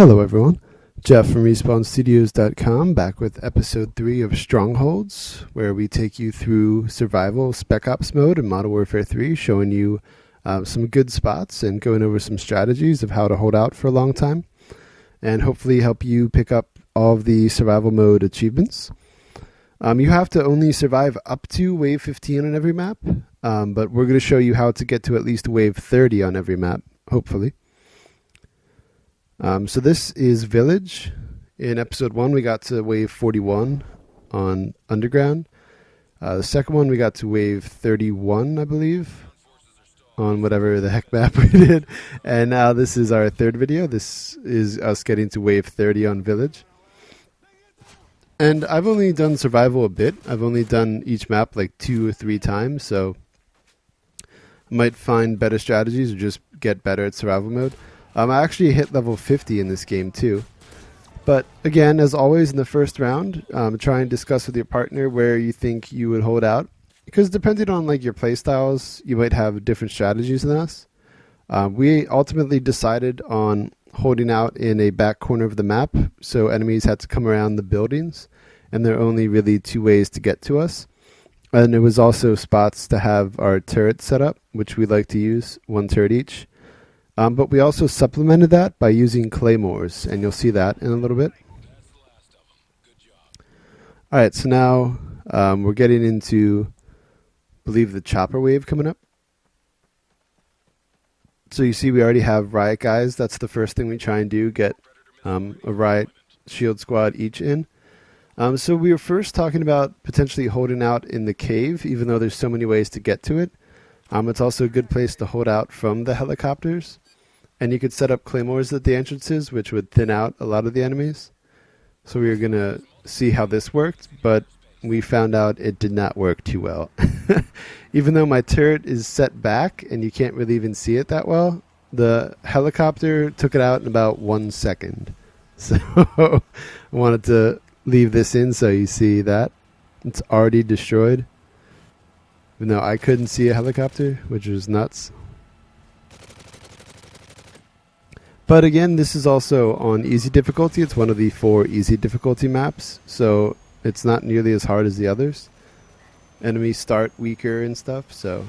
Hello everyone, Jeff from RespawnStudios.com back with episode 3 of Strongholds, where we take you through survival spec ops mode in Modern Warfare 3, showing you some good spots and going over some strategies of how to hold out for a long time, and hopefully help you pick up all of the survival mode achievements. You have to only survive up to wave 15 on every map, but we're going to show you how to get to at least wave 30 on every map, hopefully. So this is Village. In episode 1 we got to wave 41 on Underground. The second one we got to wave 31, I believe, on whatever the heck map we did. And now this is our third video. This is us getting to wave 30 on Village. And I've only done survival a bit. I've only done each map like 2 or 3 times, so I might find better strategies or just get better at survival mode. I actually hit level 50 in this game too. But again, as always in the first round, try and discuss with your partner where you think you would hold out. Because depending on like your play styles, you might have different strategies than us. We ultimately decided on holding out in a back corner of the map, so enemies had to come around the buildings, and there are only really 2 ways to get to us. And there was also spots to have our turret set up, which we like to use, 1 turret each. But we also supplemented that by using claymores, and you'll see that in a little bit. Alright, so now we're getting into, I believe, the chopper wave coming up. So you see we already have riot guys. That's the first thing we try and do, get a riot shield squad each in. So we were first talking about potentially holding out in the cave, even though there's so many ways to get to it. It's also a good place to hold out from the helicopters. And you could set up claymores at the entrances, which would thin out a lot of the enemies. So we were going to see how this worked, but we found out it did not work too well. Even though my turret is set back and you can't really even see it that well, the helicopter took it out in about 1 second. So I wanted to leave this in so you see that. It's already destroyed. Even though I couldn't see a helicopter, which was nuts. But again, this is also on easy difficulty. It's one of the 4 easy difficulty maps, so it's not nearly as hard as the others. Enemies start weaker and stuff, so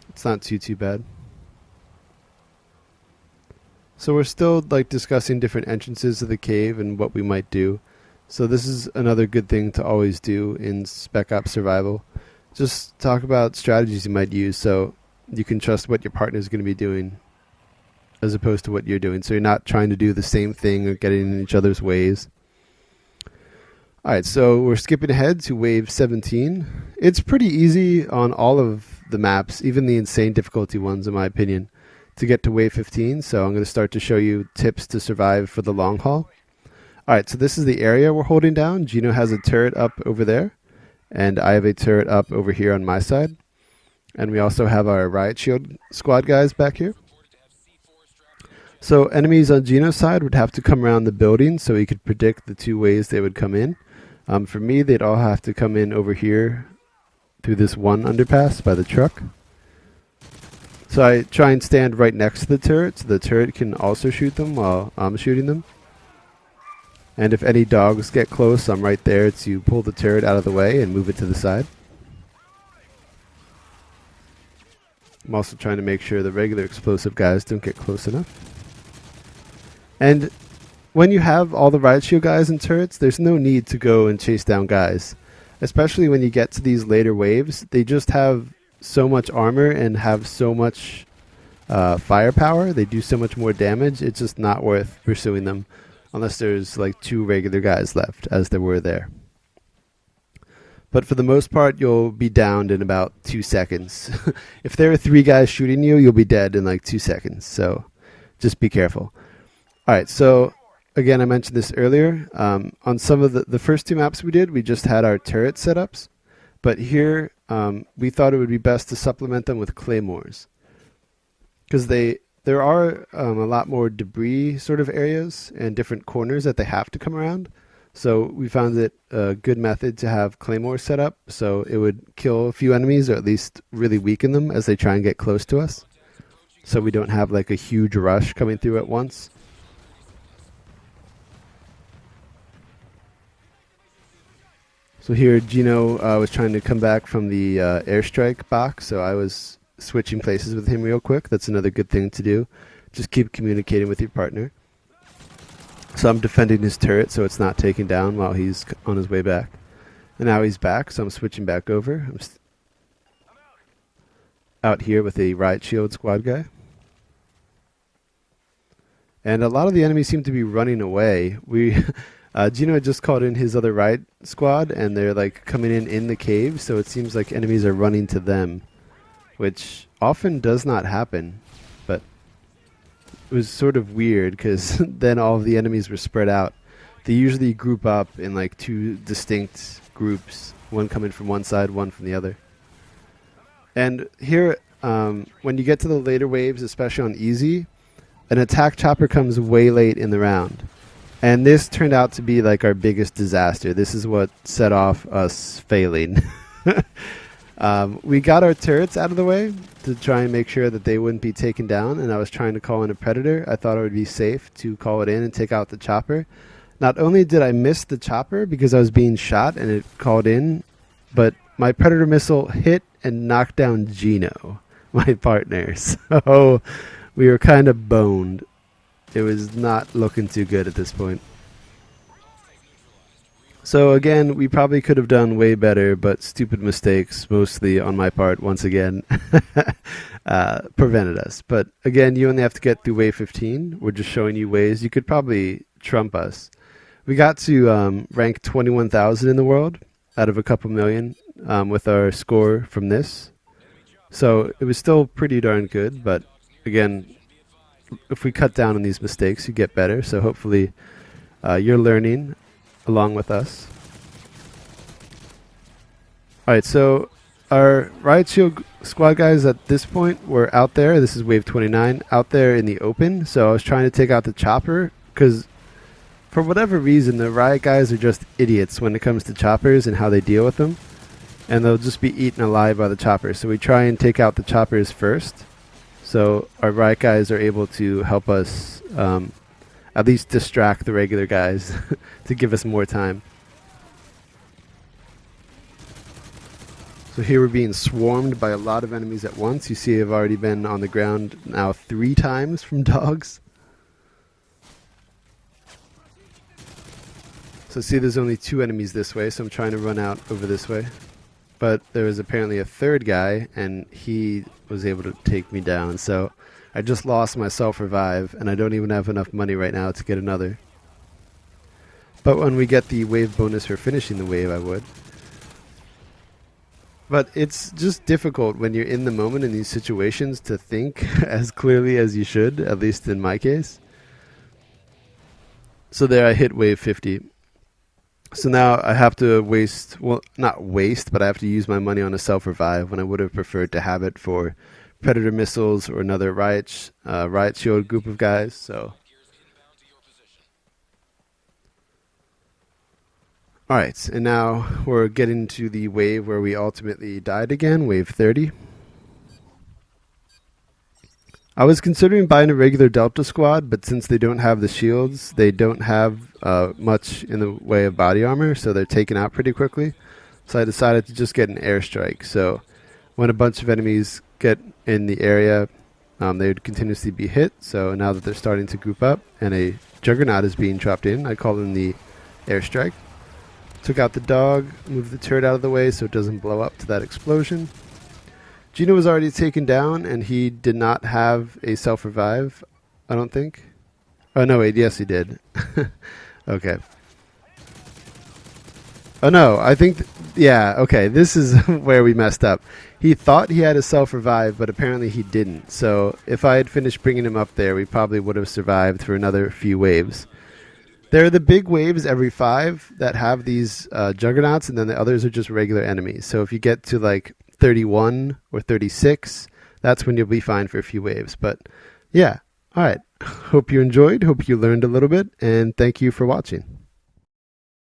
it's not too bad. So we're still like discussing different entrances of the cave and what we might do. So this is another good thing to always do in Spec Ops Survival. Just talk about strategies you might use so you can trust what your partner is going to be doing as opposed to what you're doing. So you're not trying to do the same thing or getting in each other's ways. Alright, so we're skipping ahead to wave 17. It's pretty easy on all of the maps, even the insane difficulty ones in my opinion, to get to wave 15. So I'm going to start to show you tips to survive for the long haul. Alright, so this is the area we're holding down. Gino has a turret up over there, and I have a turret up over here on my side. And we also have our riot shield squad guys back here. So enemies on Gino's side would have to come around the building so he could predict the 2 ways they would come in. For me, they'd all have to come in over here through this one underpass by the truck. So I try and stand right next to the turret so the turret can also shoot them while I'm shooting them. And if any dogs get close, I'm right there to pull the turret out of the way and move it to the side. I'm also trying to make sure the regular explosive guys don't get close enough. And when you have all the riot shield guys and turrets, there's no need to go and chase down guys. Especially when you get to these later waves, they just have so much armor and have so much firepower. They do so much more damage, it's just not worth pursuing them. Unless there's like 2 regular guys left, as there were there. But for the most part, you'll be downed in about 2 seconds. If there are 3 guys shooting you, you'll be dead in like 2 seconds. So just be careful. Alright, so again, I mentioned this earlier. On some of the first 2 maps we did, we just had our turret setups. But here, we thought it would be best to supplement them with claymores. Because there are a lot more debris sort of areas and different corners that they have to come around. So we found it a good method to have claymores set up so it would kill a few enemies or at least really weaken them as they try and get close to us. So we don't have like a huge rush coming through at once. So here Gino was trying to come back from the airstrike box, so I was switching places with him real quick. That's another good thing to do. Just keep communicating with your partner. So I'm defending his turret so it's not taken down while he's on his way back. And now he's back, so I'm switching back over. I'm out here with a riot shield squad guy. And a lot of the enemies seem to be running away. Gino had just called in his other riot squad, and they're like coming in the cave, so it seems like enemies are running to them, which often does not happen. But it was sort of weird because then all of the enemies were spread out. They usually group up in like two distinct groups, one coming from one side, one from the other. And here, when you get to the later waves, especially on easy, an attack chopper comes way late in the round. And this turned out to be like our biggest disaster. This is what set off us failing. We got our turrets out of the way to try and make sure that they wouldn't be taken down, and I was trying to call in a predator. I thought it would be safe to call it in and take out the chopper. Not only did I miss the chopper because I was being shot and it called in, but my predator missile hit and knocked down Gino, my partner. So we were kind of boned. It was not looking too good at this point. So again, we probably could have done way better, but stupid mistakes, mostly on my part, once again, prevented us. But again, you only have to get through wave 15. We're just showing you ways you could probably trump us. We got to rank 21,000 in the world out of a couple million with our score from this. So it was still pretty darn good, but again, if we cut down on these mistakes, you get better. So hopefully you're learning along with us. Alright, so our riot shield squad guys at this point were out there. This is wave 29, out there in the open. So I was trying to take out the chopper because for whatever reason, the riot guys are just idiots when it comes to choppers and how they deal with them. And they'll just be eaten alive by the choppers. So we try and take out the choppers first. So our riot guys are able to help us at least distract the regular guys to give us more time. So here we're being swarmed by a lot of enemies at once. You see I've already been on the ground now 3 times from dogs. So see there's only 2 enemies this way, so I'm trying to run out over this way. But there was apparently a 3rd guy, and he was able to take me down. So I just lost my self-revive, and I don't even have enough money right now to get another. But when we get the wave bonus for finishing the wave, I would. But it's just difficult when you're in the moment in these situations to think as clearly as you should, at least in my case. So there I hit wave 50. So now I have to waste, well, not waste, but I have to use my money on a self-revive when I would have preferred to have it for predator missiles or another riot shield group of guys. So, alright, and now we're getting to the wave where we ultimately died again, wave 30. I was considering buying a regular Delta squad, but since they don't have the shields, they don't have much in the way of body armor, so they're taken out pretty quickly. So I decided to just get an airstrike. So when a bunch of enemies get in the area, they would continuously be hit. So now that they're starting to group up and a juggernaut is being dropped in, I call in the airstrike. Took out the dog, moved the turret out of the way so it doesn't blow up to that explosion. Gino was already taken down, and he did not have a self-revive, I don't think. Oh, no, wait, yes, he did. Okay. Oh, no, I think, yeah, okay, this is where we messed up. He thought he had a self-revive, but apparently he didn't. So if I had finished bringing him up there, we probably would have survived for another few waves. There are the big waves every 5 that have these juggernauts, and then the others are just regular enemies. So if you get to, like, 31 or 36, that's when you'll be fine for a few waves. But yeah, all right. Hope you enjoyed. Hope you learned a little bit, and thank you for watching.